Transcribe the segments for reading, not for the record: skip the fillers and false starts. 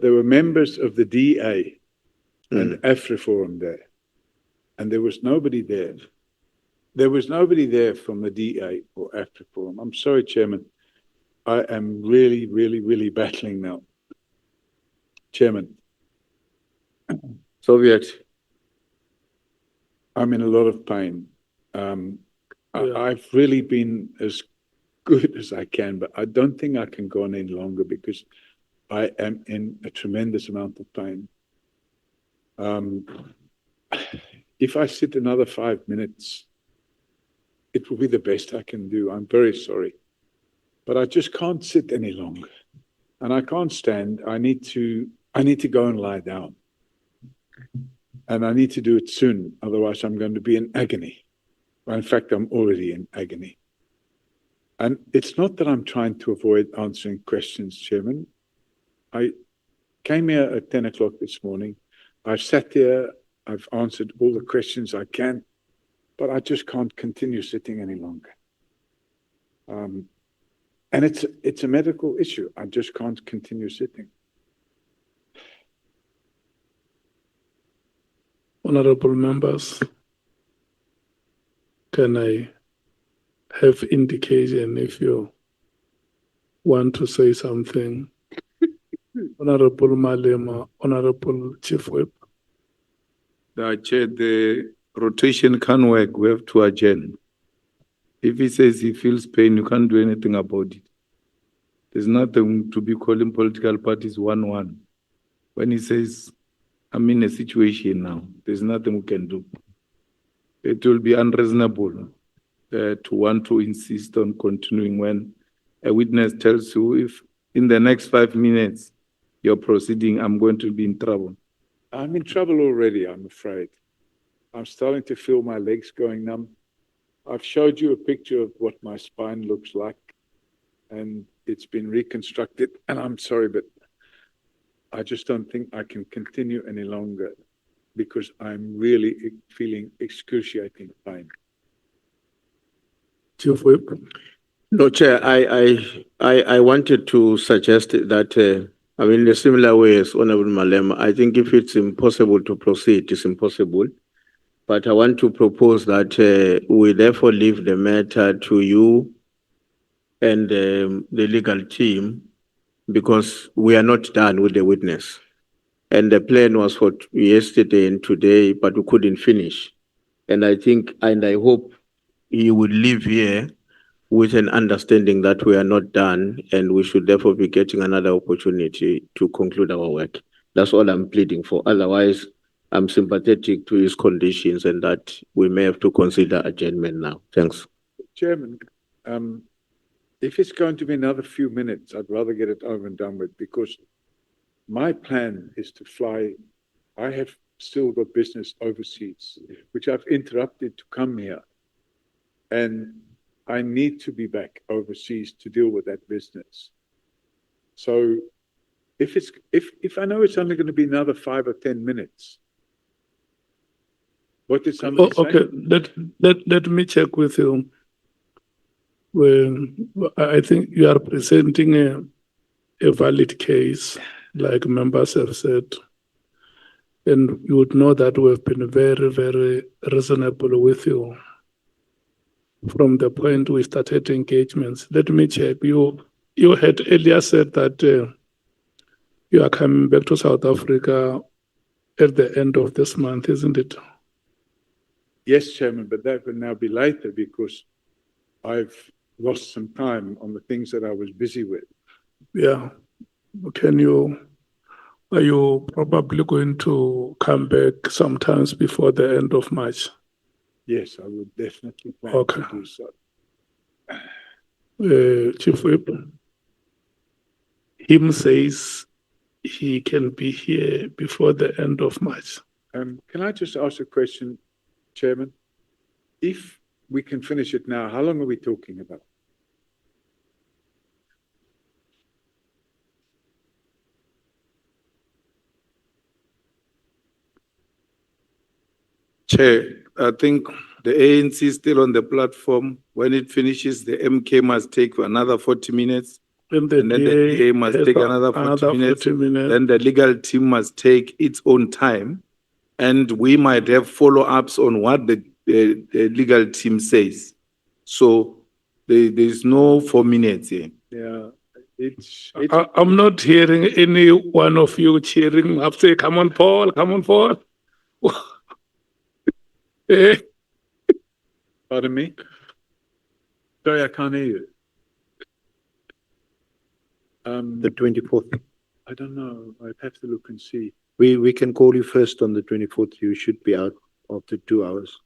There were members of the DA and AfriForum there, and there was nobody there. There was nobody there from the DA or AfriForum. I'm sorry, Chairman. I am really, really, really battling now. Chairman, Soviet. I'm in a lot of pain. I've really been as good as I can, but I don't think I can go on any longer because I am in a tremendous amount of pain. If I sit another 5 minutes, it will be the best I can do. I'm very sorry. But I just can't sit any longer. And I can't stand. I need to go and lie down. And I need to do it soon. Otherwise, I'm going to be in agony. Well, in fact, I'm already in agony. And it's not that I'm trying to avoid answering questions, Chairman. I came here at 10 o'clock this morning. I've sat here. I've answered all the questions I can. But I just can't continue sitting any longer. And it's a medical issue. I just can't continue sitting. Honorable members, can I have indication if you want to say something? Honorable Malema, Honorable Chief Whip. Chair, the rotation can't work. We have to adjourn. If he says he feels pain, you can't do anything about it. There's nothing to be calling political parties 1-1. When he says, I'm in a situation now, there's nothing we can do. It will be unreasonable to want to insist on continuing when a witness tells you if in the next 5 minutes you're proceeding, I'm going to be in trouble. I'm in trouble already, I'm afraid. I'm starting to feel my legs going numb. I've showed you a picture of what my spine looks like, and it's been reconstructed. And I'm sorry, but I just don't think I can continue any longer because I'm really feeling excruciating pain. Chief Whip. No, Chair, I wanted to suggest that, in a similar way as Honorable Malema, I think if it's impossible to proceed, it's impossible. But I want to propose that we therefore leave the matter to you and the legal team because we are not done with the witness. And the plan was for yesterday and today, but we couldn't finish. And I think, and I hope you will leave here with an understanding that we are not done and we should therefore be getting another opportunity to conclude our work. That's all I'm pleading for. Otherwise, I'm sympathetic to his conditions and that we may have to consider adjournment now. Thanks. Chairman, if it's going to be another few minutes, I'd rather get it over and done with because my plan is to fly. I have still got business overseas, which I've interrupted to come here. And I need to be back overseas to deal with that business. So if I know it's only going to be another 5 or 10 minutes, what did somebody say? Okay, let me check with you. Well, I think you are presenting a valid case, like members have said. And you would know that we have been very, very reasonable with you from the point we started engagements. Let me check. You had earlier said that you are coming back to South Africa at the end of this month, isn't it? Yes, Chairman, but that will now be later because I've lost some time on the things that I was busy with. Yeah. Are you probably going to come back sometimes before the end of March? Yes, I would definitely plan to do so. Chief Whip, him says he can be here before the end of March. Can I just ask a question, Chairman? If we can finish it now, how long are we talking about? Chair, I think the ANC is still on the platform. When it finishes, the MK must take another 40 minutes. And And then the DA must has take another 40 minutes. 40 minutes. Then the legal team must take its own time. And we might have follow-ups on what the legal team says. So there's no 4 minutes here. Yeah, it's I'm not hearing any one of you cheering up, say, come on, Paul, come on, Paul. Eh, pardon me. Sorry, I can't hear you. The 24th. I don't know. I'd have to look and see. We can call you first on the 24th. You should be out after 2 hours.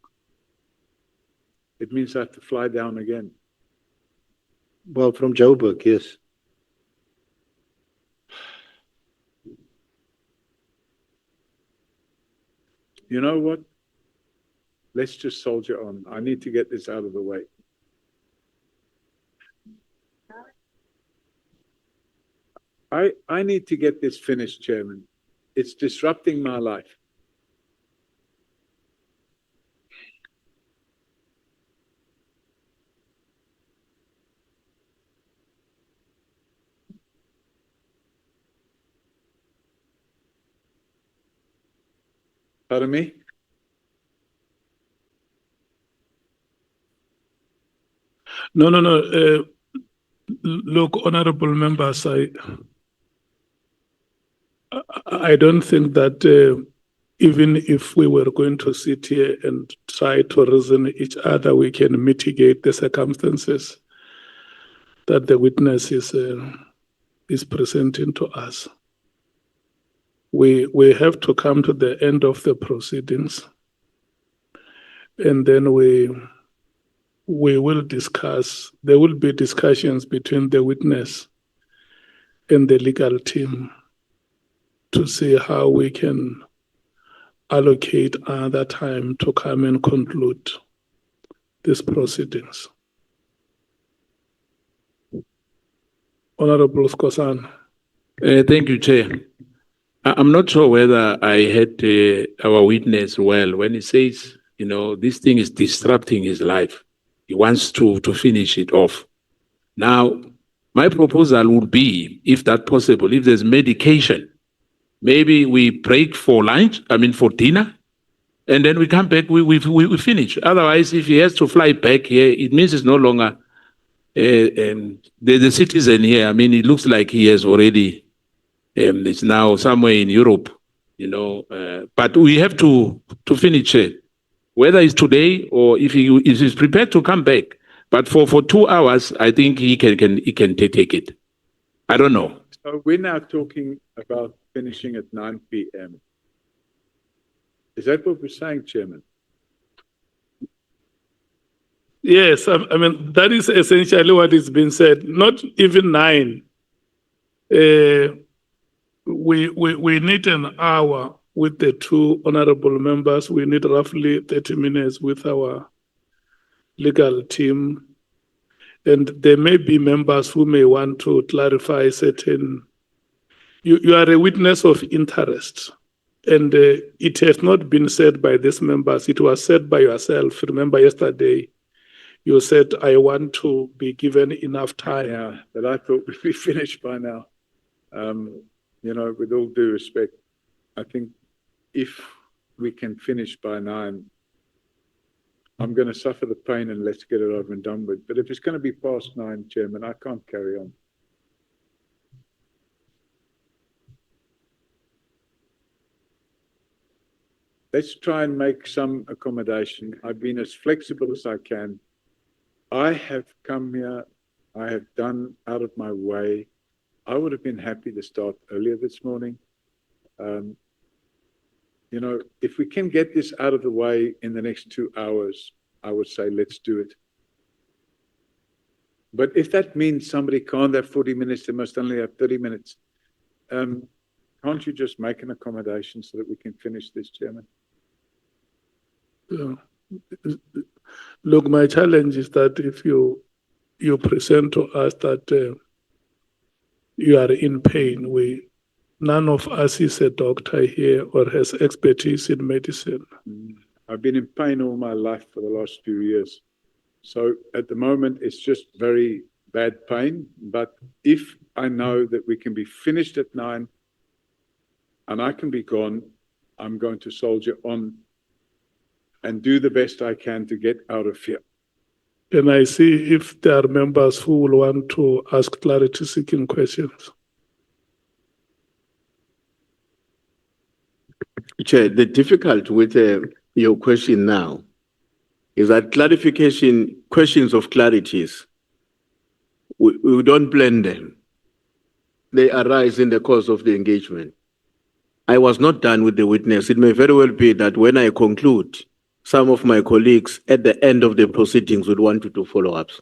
It means I have to fly down again. Well, from Joburg, yes. You know what? Let's just soldier on. I need to get this out of the way. I need to get this finished, Chairman. It's disrupting my life. Pardon me? No. Look, honorable members, I don't think that even if we were going to sit here and try to reason each other, we can mitigate the circumstances that the witness is presenting to us. We have to come to the end of the proceedings, and then we will discuss. There will be discussions between the witness and the legal team to see how we can allocate other time to come and conclude these proceedings. Honorable Skosan. Thank you, Chair. I'm not sure whether I heard our witness well when he says, this thing is disrupting his life. He wants to finish it off. Now, my proposal would be, if that's possible, if there's medication, maybe we break for lunch, for dinner, and then we come back, we finish. Otherwise, if he has to fly back here, it means it's no longer the citizen here. It looks like he has already, it's now somewhere in Europe, but we have to finish it, whether it's today or if he's prepared to come back. But for 2 hours, I think he can take it. I don't know. So we're now talking about finishing at 9 p.m. Is that what we're saying, Chairman? Yes, that is essentially what is being said. Not even 9. We need an hour with the two honorable members. We need roughly 30 minutes with our legal team. And there may be members who may want to clarify certain. You are a witness of interest. And it has not been said by these members. It was said by yourself. Remember yesterday, you said, I want to be given enough time. Yeah, but I thought we'd be finished by now. With all due respect, I think if we can finish by 9, I'm going to suffer the pain and let's get it over and done with. But if it's going to be past 9, Chairman, I can't carry on. Let's try and make some accommodation. I've been as flexible as I can. I have come here. I have done out of my way. I would have been happy to start earlier this morning. If we can get this out of the way in the next 2 hours, I would say let's do it. But if that means somebody can't have 40 minutes, they must only have 30 minutes. Can't you just make an accommodation so that we can finish this, Chairman? Yeah. Look, my challenge is that if you present to us that you are in pain, none of us is a doctor here or has expertise in medicine. I've been in pain all my life for the last few years. So at the moment, it's just very bad pain, but if I know that we can be finished at 9 and I can be gone, I'm going to soldier on and do the best I can to get out of here. Can I see if there are members who will want to ask clarity-seeking questions? Chair, the difficulty with your question now is that questions of clarities, we don't plan them. They arise in the course of the engagement. I was not done with the witness. It may very well be that when I conclude, some of my colleagues at the end of the proceedings would want to do follow-ups.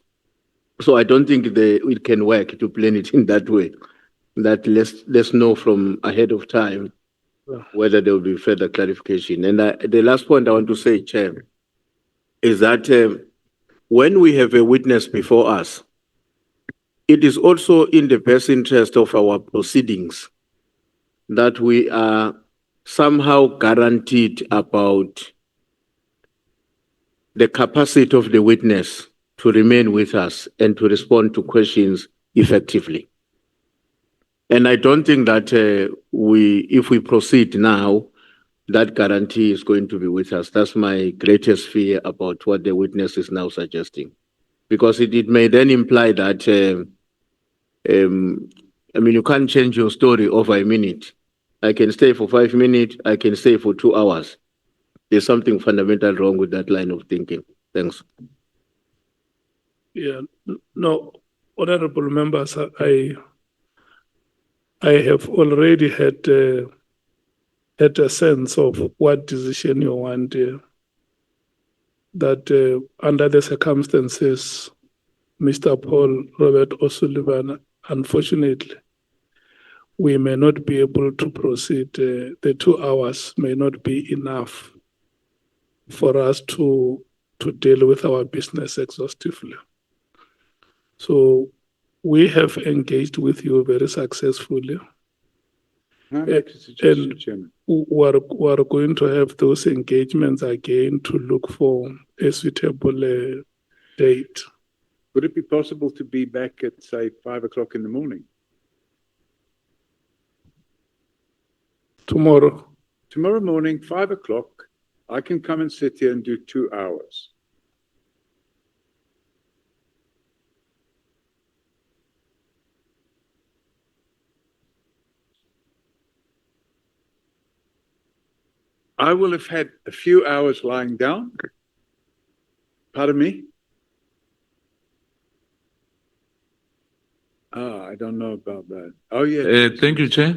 So I don't think it can work to plan it in that way. That let's know from ahead of time whether there will be further clarification. And the last point I want to say, Chair, is that when we have a witness before us, it is also in the best interest of our proceedings that we are somehow guaranteed about the capacity of the witness to remain with us and to respond to questions effectively. And I don't think that if we proceed now, that guarantee is going to be with us. That's my greatest fear about what the witness is now suggesting. Because it may then imply that, you can't change your story over a minute. I can stay for 5 minutes, I can stay for 2 hours. There's something fundamental wrong with that line of thinking. Thanks. Yeah, no, honorable members, I have already had a sense of what decision you want. That under the circumstances, Mr. Paul Robert O'Sullivan, unfortunately, we may not be able to proceed. The 2 hours may not be enough for us to deal with our business exhaustively. So we have engaged with you very successfully. Can I make a suggestion, And Chairman? we are going to have those engagements again to look for a suitable date. Would it be possible to be back at, say, 5 o'clock in the morning? Tomorrow, Tomorrow morning, 5 o'clock, I can come and sit here and do 2 hours. I will have had a few hours lying down. Pardon me? I don't know about that. Oh, yeah. Thank you, Chair.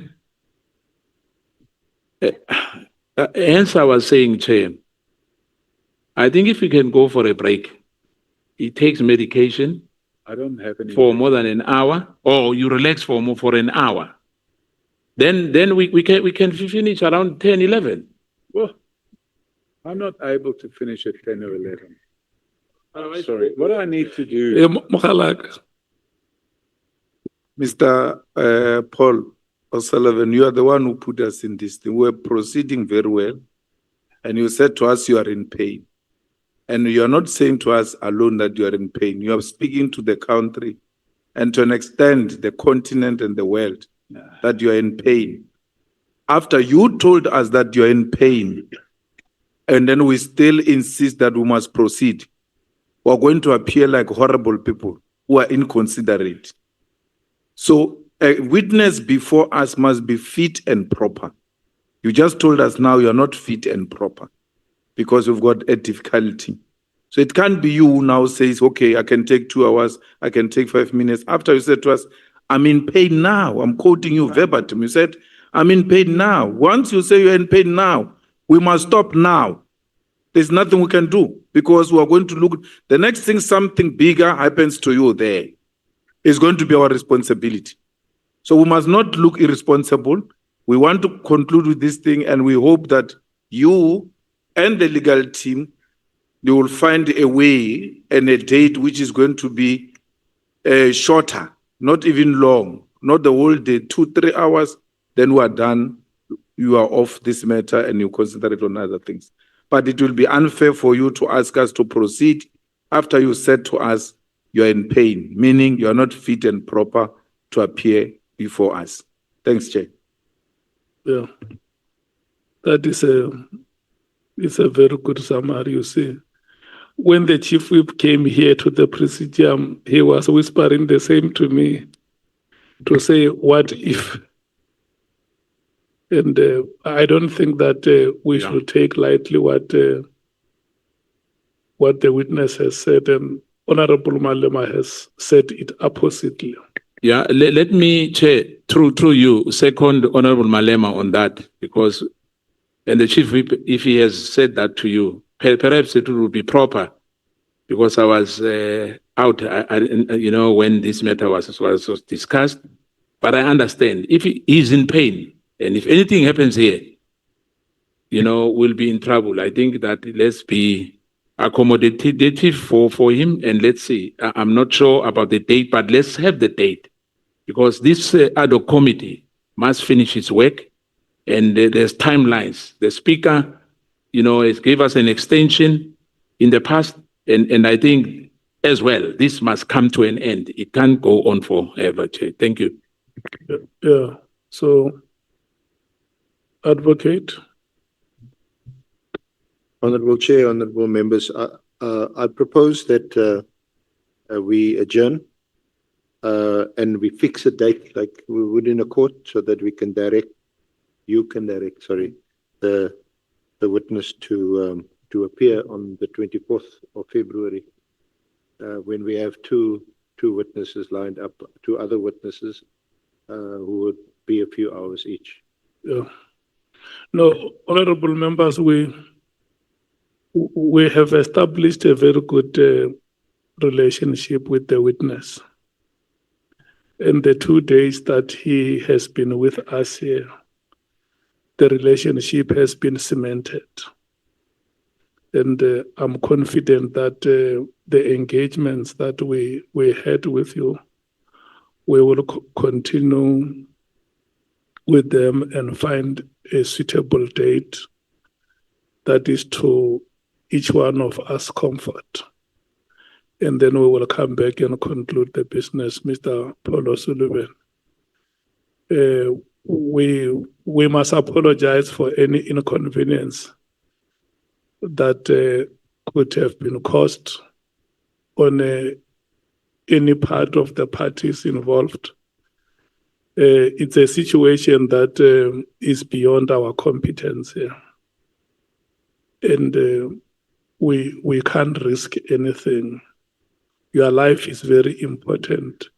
Hence, I was saying, Chair, I think if we can go for a break, it takes medication I don't have any. for more than an hour, or you relax for an hour. Then we can finish around 10, 11. Well, I'm not able to finish at 10 or 11. Sorry, what I need to do. Mokgalaka, Mr. Paul O'Sullivan, you are the one who put us in this thing. We're proceeding very well. And you said to us you are in pain. And you are not saying to us alone that you are in pain. You are speaking to the country and to an extent the continent and the world that you are in pain. After you told us that you are in pain, and then we still insist that we must proceed, we are going to appear like horrible people who are inconsiderate. So a witness before us must be fit and proper. You just told us now you are not fit and proper because you've got a difficulty. So it can't be you who now says, okay, I can take 2 hours, I can take 5 minutes. After you said to us, I'm in pain now. I'm quoting you verbatim. You said, I'm in pain now. Once you say you're in pain now, we must stop now. There's nothing we can do because we are going to look. The next thing, something bigger happens to you there. It's going to be our responsibility. So we must not look irresponsible. We want to conclude with this thing, and we hope that you and the legal team, they will find a way and a date which is going to be shorter, not even long, not the whole day, 2-3 hours, then we are done. You are off this matter and you consider it on other things. But it will be unfair for you to ask us to proceed after you said to us you are in pain, meaning you are not fit and proper to appear before us. Thanks, Chair. Yeah. That is it's a very good summary, you see. When the chief whip came here to the presidium, he was whispering the same to me to say, what if? And I don't think that we should take lightly what the witness has said, and Honorable Malema has said it oppositely. Yeah, let me, Chair, through you, second Honorable Malema on that, because, and the Chief Whip, if he has said that to you, perhaps it would be proper, because I was out, when this matter was discussed, but I understand, if he is in pain, and if anything happens here, we'll be in trouble. I think that let's be accommodative for him, and let's see. I'm not sure about the date, but let's have the date, because this AdHoc committee must finish its work, and there's timelines. The speaker, has gave us an extension in the past, and I think as well, this must come to an end. It can't go on forever, Chair. Thank you. Yeah. So, Advocate. Honorable Chair, honorable members, I propose that we adjourn and we fix a date like we would in a court, so that we can direct, the witness to appear on the 24th of February, when we have two witnesses lined up, two other witnesses who would be a few hours each. Yeah. No, honorable members, we have established a very good relationship with the witness. In the 2 days that he has been with us here, the relationship has been cemented. And I'm confident that the engagements that we had with you, we will continue with them and find a suitable date that is to each one of us comfort. And then we will come back and conclude the business, Mr. Paulo Sullivan. We must apologize for any inconvenience that could have been caused on any part of the parties involved. It's a situation that is beyond our competence here. And we can't risk anything. Your life is very important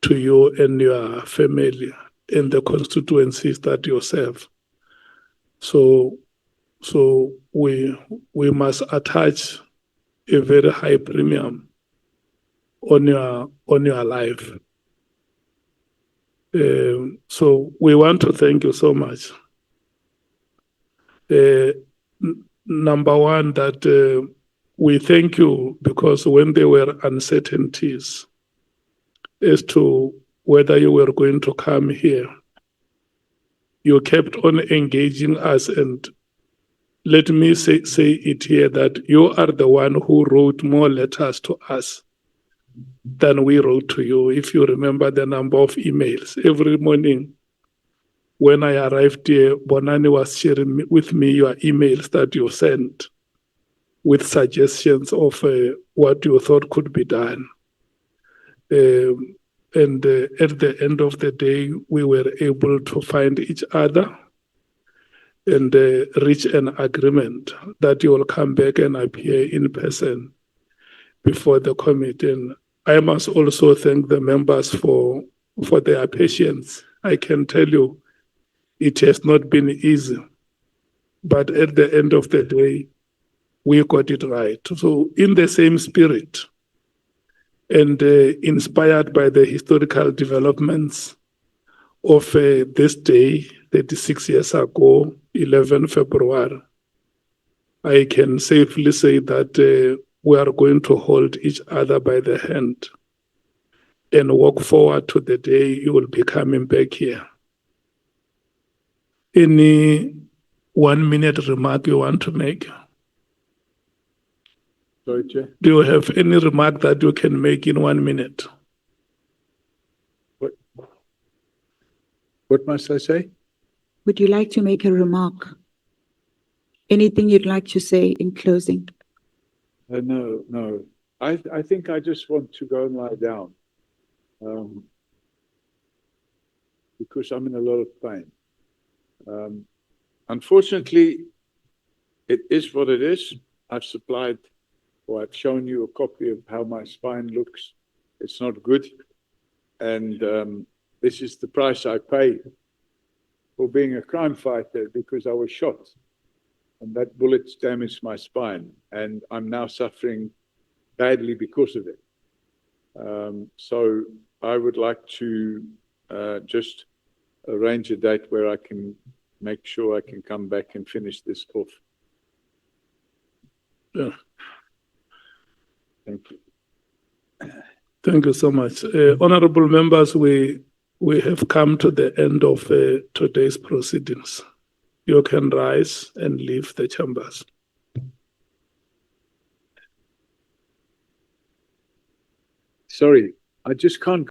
to you and your family and the constituencies that you serve. So we must attach a very high premium on your life. So we want to thank you so much. Number one, that we thank you because when there were uncertainties as to whether you were going to come here, you kept on engaging us. And let me say it here, that you are the one who wrote more letters to us than we wrote to you. If you remember the number of emails every morning when I arrived here, Bonani was sharing with me your emails that you sent with suggestions of what you thought could be done. And at the end of the day, we were able to find each other and reach an agreement that you will come back and appear in person before the committee. And I must also thank the members for their patience. I can tell you, it has not been easy, but at the end of the day, we got it right. So in the same spirit and inspired by the historical developments of this day, 36 years ago, 11 February, I can safely say that we are going to hold each other by the hand and walk forward to the day you will be coming back here. Any 1 minute remark you want to make? Sorry, Chair. Do you have any remark that you can make in 1 minute? What must I say? Would you like to make a remark? Anything you'd like to say in closing? No, no. I think I just want to go and lie down. Because I'm in a lot of pain. Unfortunately, it is what it is. I've supplied, or I've shown you a copy of how my spine looks. It's not good. And this is the price I pay for being a crime fighter, because I was shot. And that bullet damaged my spine. And I'm now suffering badly because of it. So I would like to just arrange a date where I can make sure I can come back and finish this off. Yeah. Thank you. Thank you so much. Honorable members, we have come to the end of today's proceedings. You can rise and leave the chambers. Sorry, I just can't.